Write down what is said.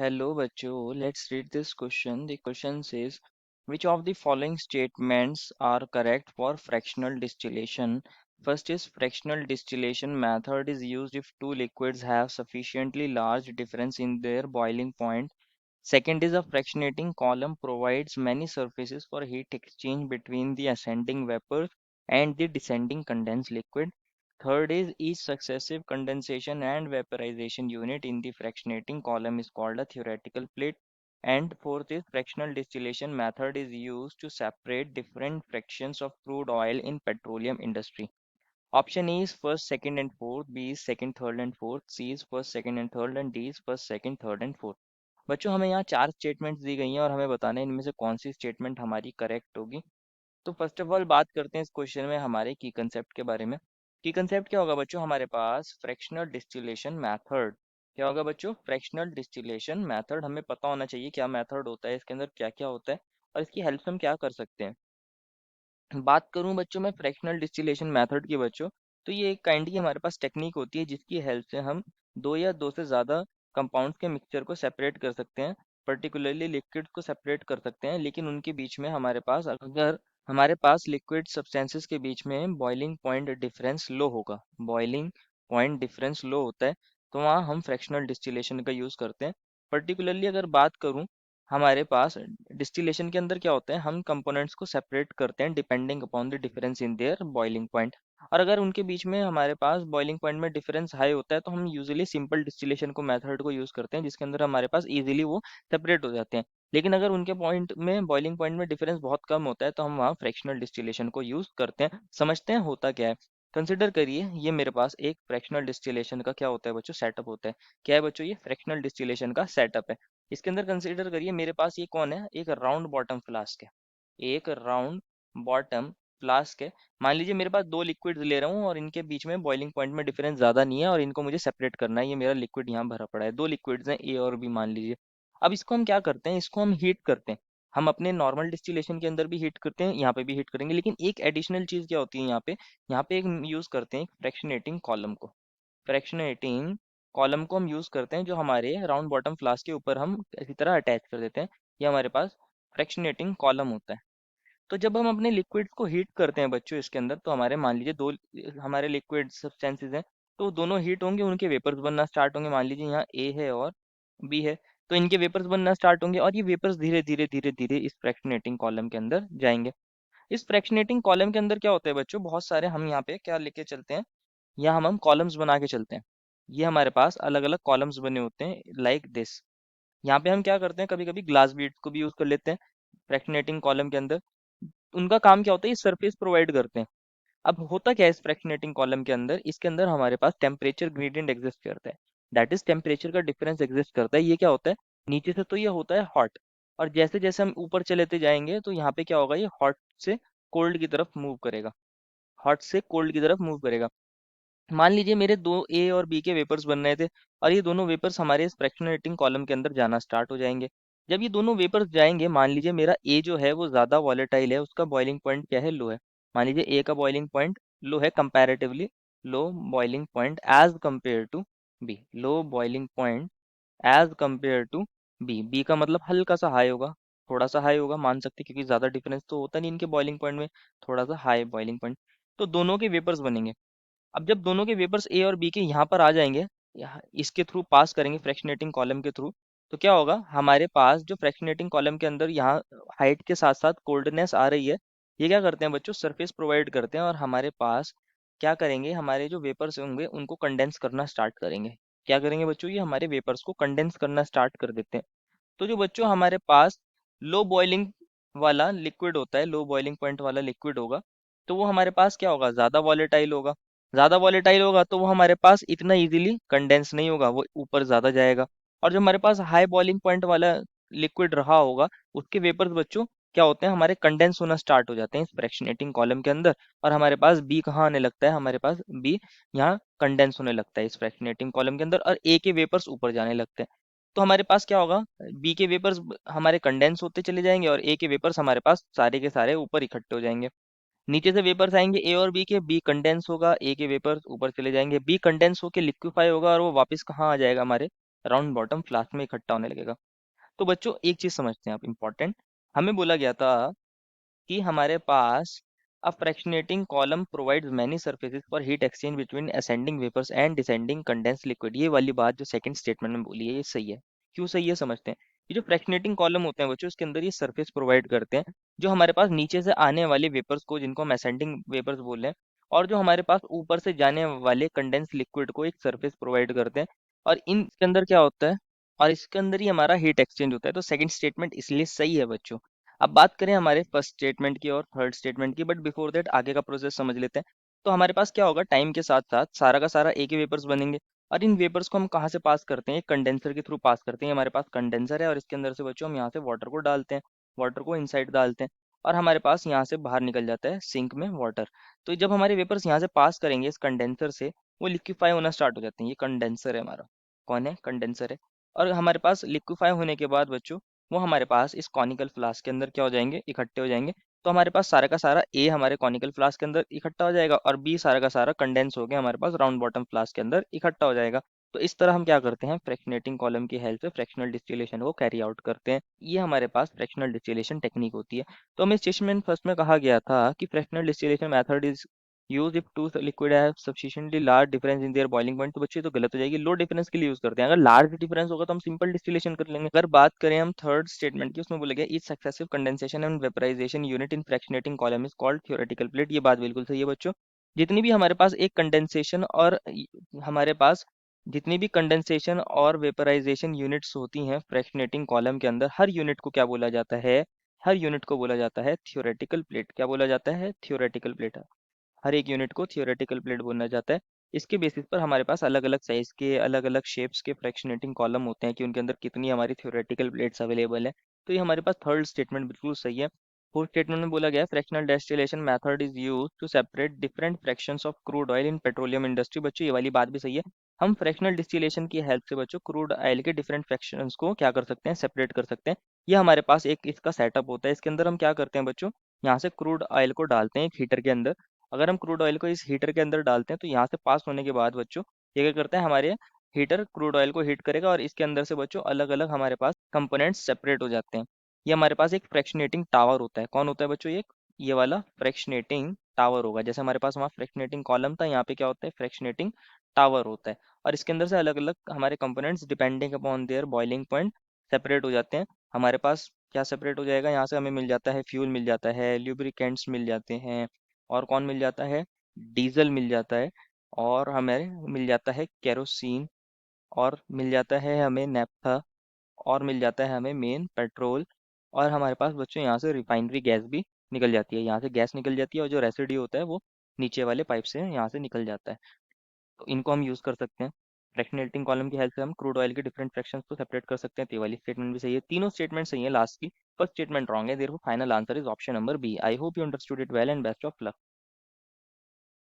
Hello, bachcho. Let's read this question. The question says, which of the following statements are correct for fractional distillation? First is fractional distillation method is used if two liquids have sufficiently large difference in their boiling point. Second is a fractionating column provides many surfaces for heat exchange between the ascending vapor and the descending condensed liquid. Third is each successive condensation and vaporization unit in the fractionating column is called a theoretical plate. And fourth is fractional distillation method is used to separate different fractions of crude oil in petroleum industry. Option A is first, second, and fourth. B is second, third, and fourth. C is first, second, and third. And D is first, second, third, and fourth. बच्चों हमें यहाँ चार statements दी गई हैं और हमें बताना है इनमें से कौन सी स्टेटमेंट हमारी करेक्ट होगी। तो फर्स्ट ऑफ ऑल बात करते हैं इस क्वेश्चन में हमारे की कंसेप्ट के बारे में। की कंसेप्ट क्या होगा बच्चों, हमारे पास फ्रैक्शनल डिस्टिलेशन मेथड। क्या होगा बच्चों? Fractional distillation method. हमें पता होना चाहिए क्या मेथड होता है, इसके अंदर क्या क्या होता है और इसकी हेल्प से हम क्या कर सकते हैं। बात करूं बच्चों मैं फ्रैक्शनल डिस्टिलेशन मेथड की बच्चों, तो ये एक काइंड की हमारे पास टेक्निक होती है जिसकी हेल्प से हम दो या दो से ज़्यादा कंपाउंड्स के मिक्सचर को सेपरेट कर सकते हैं, पर्टिकुलरली लिक्विड को सेपरेट कर सकते हैं। लेकिन उनके बीच में हमारे पास अगर हमारे पास लिक्विड सब्सटेंसेस के बीच में बॉइलिंग पॉइंट डिफरेंस लो होगा, बॉइलिंग पॉइंट डिफरेंस लो होता है, तो वहाँ हम फ्रैक्शनल डिस्टिलेशन का यूज़ करते हैं। पर्टिकुलरली अगर बात करूँ, हमारे पास डिस्टिलेशन के अंदर क्या होता है, हम कंपोनेंट्स को सेपरेट करते हैं depending upon the difference in their boiling point. और अगर उनके बीच में हमारे पास बॉइलिंग पॉइंट में डिफरेंस हाई होता है तो हम यूजुअली सिंपल डिस्टिलेशन को मेथड को यूज करते हैं जिसके अंदर हमारे पास इजीली वो सेपरेट हो जाते हैं। लेकिन अगर उनके पॉइंट में बॉइलिंग पॉइंट में डिफरेंस बहुत कम होता है तो हम वहाँ फ्रैक्शनल डिस्टिलेशन को यूज करते हैं। समझते हैं होता क्या है। कंसिडर करिए ये मेरे पास एक फ्रैक्शनल डिस्टिलेशन का क्या होता है बच्चों, सेटअप होता है। क्या है बच्चों? ये फ्रैक्शनल डिस्टिलेशन का सेटअप है। इसके अंदर कंसीडर करिए मेरे पास ये कौन है, एक राउंड बॉटम फ्लास्क है। एक राउंड बॉटम फ्लास्क है। मान लीजिए मेरे पास दो लिक्विड्स ले रहा हूँ और इनके बीच में बॉइलिंग पॉइंट में डिफरेंस ज़्यादा नहीं है और इनको मुझे सेपरेट करना है। ये मेरा लिक्विड यहाँ भरा पड़ा है, दो लिक्विड्स हैं ए और बी मान लीजिए। अब इसको हम क्या करते हैं, इसको हम हीट करते हैं। हम अपने नॉर्मल डिस्टिलेशन के अंदर भी हीट करते हैं, यहाँ पे भी हीट करेंगे। लेकिन एक एडिशनल चीज़ क्या होती है यहाँ पे एक यूज़ करते हैं फ्रैक्शनेटिंग कॉलम को। फ्रैक्शनेटिंग कॉलम को हम यूज करते हैं जो हमारे राउंड बॉटम फ्लास्क के ऊपर हम इसी तरह अटैच कर देते हैं। ये हमारे पास फ्रैक्शनेटिंग कॉलम होता है। तो जब हम अपने लिक्विड्स को हीट करते हैं बच्चों इसके अंदर, तो हमारे मान लीजिए दो हमारे लिक्विड सब्सटेंसेस हैं, तो दोनों हीट होंगे, उनके वेपर्स बनना स्टार्ट होंगे। मान लीजिए यहाँ ए है और बी है, तो इनके वेपर्स बनना स्टार्ट होंगे और ये वेपर्स धीरे धीरे धीरे धीरे इस फ्रैक्शनेटिंग कॉलम के अंदर जाएंगे। इस फ्रैक्शनेटिंग कॉलम के अंदर क्या होता है बच्चों, बहुत सारे हम यहाँ पे क्या लेके चलते हैं, या हम कॉलम्स बना के चलते हैं। ये हमारे पास अलग अलग कॉलम्स बने होते हैं लाइक दिस। यहाँ पे हम क्या करते हैं, कभी कभी ग्लास बीड्स को भी यूज कर लेते हैं फ्रैक्शनेटिंग कॉलम के अंदर। उनका काम क्या होता है, ये सरफेस प्रोवाइड करते हैं। अब होता क्या है इस फ्रैक्शनेटिंग कॉलम के अंदर, इसके अंदर हमारे पास टेम्परेचर ग्रेडियंट एग्जिस्ट करता है। दैट इज टेम्परेचर का डिफरेंस एग्जिस्ट करता है। ये क्या होता है, नीचे से तो ये होता है हॉट, और जैसे जैसे हम ऊपर चलेते जाएंगे तो यहाँ पे क्या होगा, ये हॉट से कोल्ड की तरफ मूव करेगा, हॉट से कोल्ड की तरफ मूव करेगा। मान लीजिए मेरे दो ए और बी के वेपर्स बन रहे थे और ये दोनों वेपर्स हमारे इस फ्रैक्शनेटिंग कॉलम के अंदर जाना स्टार्ट हो जाएंगे। जब ये दोनों वेपर्स जाएंगे, मान लीजिए मेरा ए जो है वो ज़्यादा वॉलेटाइल है, उसका बॉइलिंग पॉइंट क्या है, लो है। मान लीजिए ए का बॉइलिंग पॉइंट लो है, comparatively low boiling point as compare to B, low boiling point as compare to B. B का मतलब हल्का सा हाई होगा, थोड़ा सा हाई होगा मान सकते हैं, क्योंकि ज़्यादा डिफरेंस तो होता नहीं इनके बॉइलिंग पॉइंट में, थोड़ा सा हाई बॉइलिंग पॉइंट। तो दोनों के वेपर्स बनेंगे। अब जब दोनों के वेपर्स ए और बी के यहाँ पर आ जाएंगे, यहाँ इसके थ्रू पास करेंगे फ्रैक्शनेटिंग कॉलम के थ्रू, तो क्या होगा, हमारे पास जो फ्रैक्शनेटिंग कॉलम के अंदर यहाँ हाइट के साथ साथ कोल्डनेस आ रही है, ये क्या करते हैं बच्चों, सरफेस प्रोवाइड करते हैं और हमारे पास क्या करेंगे, हमारे जो वेपर्स होंगे उनको कंडेंस करना स्टार्ट करेंगे। क्या करेंगे बच्चों, ये हमारे वेपर्स को कंडेंस करना स्टार्ट कर देते हैं। तो जो बच्चों हमारे पास लो बॉइलिंग वाला लिक्विड होता है, लो बॉइलिंग पॉइंट वाला लिक्विड होगा, तो वो हमारे पास क्या होगा, ज़्यादा वॉलेटाइल होगा। ज़्यादा वॉलेटाइल होगा तो वो हमारे पास इतना इजीली कंडेंस नहीं होगा, वो ऊपर ज़्यादा जाएगा। और जो हमारे पास हाई बॉइलिंग पॉइंट वाला लिक्विड रहा होगा, उसके वेपर्स बच्चों क्या होते हैं, हमारे कंडेंस होना स्टार्ट हो जाते हैं इस फ्रैक्शनेटिंग कॉलम के अंदर। और हमारे पास बी कहाँ आने लगता है, हमारे पास बी यहाँ कंडेंस होने लगता है इस फ्रैक्शनेटिंग कॉलम के अंदर, और ए के वेपर्स ऊपर जाने लगते हैं। तो हमारे पास क्या होगा, बी के वेपर्स हमारे कंडेंस होते चले जाएंगे और ए के वेपर्स हमारे पास सारे के सारे ऊपर इकट्ठे हो जाएंगे। नीचे से वेपर्स आएंगे ए और बी के, बी कंडेंस होगा, ए के वेपर्स ऊपर चले जाएंगे, बी कंडेंस होके लिक्विफाई होगा और वो वापस कहाँ आ जाएगा, हमारे राउंड बॉटम फ्लास्क में इकट्ठा होने लगेगा। तो बच्चों एक चीज समझते हैं आप, इम्पोर्टेंट, हमें बोला गया था कि हमारे पास a fractionating column provides many surfaces for heat exchange between ascending vapors and descending condensed liquid। ये वाली बात जो सेकंड स्टेटमेंट में बोली है ये सही है। क्यों सही है समझते हैं। ये जो फ्रैक्शनेटिंग कॉलम होते हैं बच्चों, इसके अंदर ये सरफेस प्रोवाइड करते हैं जो हमारे पास नीचे से आने वाले वेपर्स को, जिनको हम असेंडिंग वेपर्स बोल रहे हैं, और जो हमारे पास ऊपर से जाने वाले कंडेंस लिक्विड को एक सरफेस प्रोवाइड करते हैं। और इनके अंदर क्या होता है, और इसके अंदर ही हमारा हीट एक्सचेंज होता है। तो सेकंड स्टेटमेंट इसलिए सही है बच्चों। अब बात करें हमारे फर्स्ट स्टेटमेंट की और थर्ड स्टेटमेंट की, बट बिफोर दैट आगे का प्रोसेस समझ लेते हैं। तो हमारे पास क्या होगा, टाइम के साथ साथ सारा का सारा एक ही वेपर्स बनेंगे। और इन वेपर्स को हम कहाँ से पास करते हैं, एक कंडेंसर के थ्रू पास करते हैं। हमारे पास कंडेंसर है और इसके अंदर से बच्चों हम यहाँ से वाटर को डालते हैं, वाटर को इनसाइड डालते हैं, और हमारे पास यहाँ से बाहर निकल जाता है सिंक में वाटर। तो जब हमारे वेपर्स यहाँ से पास करेंगे इस कंडेंसर से, वो लिक्विफाई होना स्टार्ट हो जाते हैं। ये कंडेंसर है हमारा, कौन है, कंडेंसर है। और हमारे पास लिक्विफाई होने के बाद बच्चों वो हमारे पास इस कॉनिकल फ्लास्क के अंदर क्या हो जाएंगे, इकट्ठे हो जाएंगे। तो हमारे पास सारा का सारा ए हमारे कॉनिकल फ्लास्क के अंदर इकट्ठा हो जाएगा, और बी सारा का सारा कंडेंस हो गया हमारे पास राउंड बॉटम फ्लास्क के अंदर इकट्ठा हो जाएगा। तो इस तरह हम क्या करते हैं, फ्रैक्शनेटिंग कॉलम की हेल्प से फ्रैक्शनल डिस्टिलेशन को कैरी आउट करते हैं। ये हमारे पास फ्रैक्शनल डिस्टिलेशन टेक्निक होती है। तो हमें स्टेटमेंट फर्स्ट में कहा गया था कि fractional distillation method is use if two liquid have sufficiently large difference in their boiling point. तो बच्चे तो गलत हो जाएगी, लो डिफरेंस के लिए यूज करते हैं। अगर लार्ज डिफरेंस होगा तो हम सिंपल डिस्टिलेशन कर लेंगे। अगर बात करें हम थर्ड स्टेटमेंट की, उसमें बोला गया each successive condensation and vaporisation unit in fractionating column is called theoretical plate. ये बात बिल्कुल सही है बच्चों। जितनी भी हमारे पास एक कंडेंसेशन और हमारे पास जितनी भी कंडेंसेशन और वेपराइजेशन यूनिट्स होती हैं फ्रैक्शनेटिंग कॉलम के अंदर, हर यूनिट को क्या बोला जाता है, हर यूनिट को बोला जाता है थ्योरेटिकल प्लेट। क्या बोला जाता है, थ्योरेटिकल प्लेट। हर एक यूनिट को थियोरेटिकल प्लेट बोला जाता है। इसके बेसिस पर हमारे पास अलग अलग साइज के, अलग अलग शेप्स के फ्रैक्शनेटिंग कॉलम होते हैं कि उनके अंदर कितनी हमारी थियोरेटिकल प्लेट्स अवेलेबल है। तो ये हमारे पास थर्ड स्टेटमेंट बिल्कुल सही है। फोर्थ स्टेटमेंट में बोला गया है fractional distillation method is use to separate different fractions of crude oil in petroleum industry. बच्चों ये वाली बात भी सही है। हम फ्रैक्शनल डिस्टिलेशन की हेल्प से बच्चों क्रूड ऑयल के डिफरेंट फ्रैक्शंस को क्या कर सकते हैं, सेपरेट कर सकते हैं। ये हमारे पास एक इसका सेटअप होता है। इसके अंदर हम क्या करते हैं बच्चों, यहाँ से क्रूड ऑयल को डालते हैं एक हीटर के अंदर। अगर हम क्रूड ऑयल को इस हीटर के अंदर डालते हैं तो यहाँ से पास होने के बाद बच्चों ये क्या करता है, हमारे हीटर क्रूड ऑयल को हीट करेगा और इसके अंदर से बच्चों अलग अलग हमारे पास कंपोनेंट्स सेपरेट हो जाते हैं। ये हमारे पास एक फ्रैक्शनेटिंग टावर होता है। कौन होता है बच्चों, ये वाला फ्रैक्शनेटिंग टावर होगा। जैसे हमारे पास वहाँ फ्रैक्शनेटिंग कॉलम था, यहाँ पे क्या होता है, फ्रैक्शनेटिंग टावर होता है। और इसके अंदर से अलग अलग हमारे components depending upon their boiling point separate हो जाते हैं। हमारे पास क्या सेपरेट हो जाएगा, यहाँ से हमें मिल जाता है फ्यूल, मिल जाता है ल्यूब्रिकेंट्स, मिल जाते हैं, और कौन मिल जाता है, डीजल मिल जाता है, और हमें मिल जाता है केरोसिन, और मिल जाता है हमें नेफ्था, और मिल जाता है हमें मेन पेट्रोल। और हमारे पास बच्चों यहाँ से रिफाइनरी गैस भी निकल जाती है। यहाँ से गैस निकल जाती है और जो रेसिड्यू होता है वो नीचे वाले पाइप से यहाँ से निकल जाता है। तो इनको हम यूज़ कर सकते हैं। फ्रैक्शनेटिंग कॉलम की हेल्प से हम क्रूड ऑयल के डिफरेंट फ्रैक्शंस को सेपरेट कर सकते हैं। तो ये वाली स्टेटमेंट भी सही है, तीनों स्टेटमेंट सही है। लास्ट की फर्स्ट स्टेटमेंट रॉन्ग है, therefore final answer is option number B. I hope you understood it well and best of luck.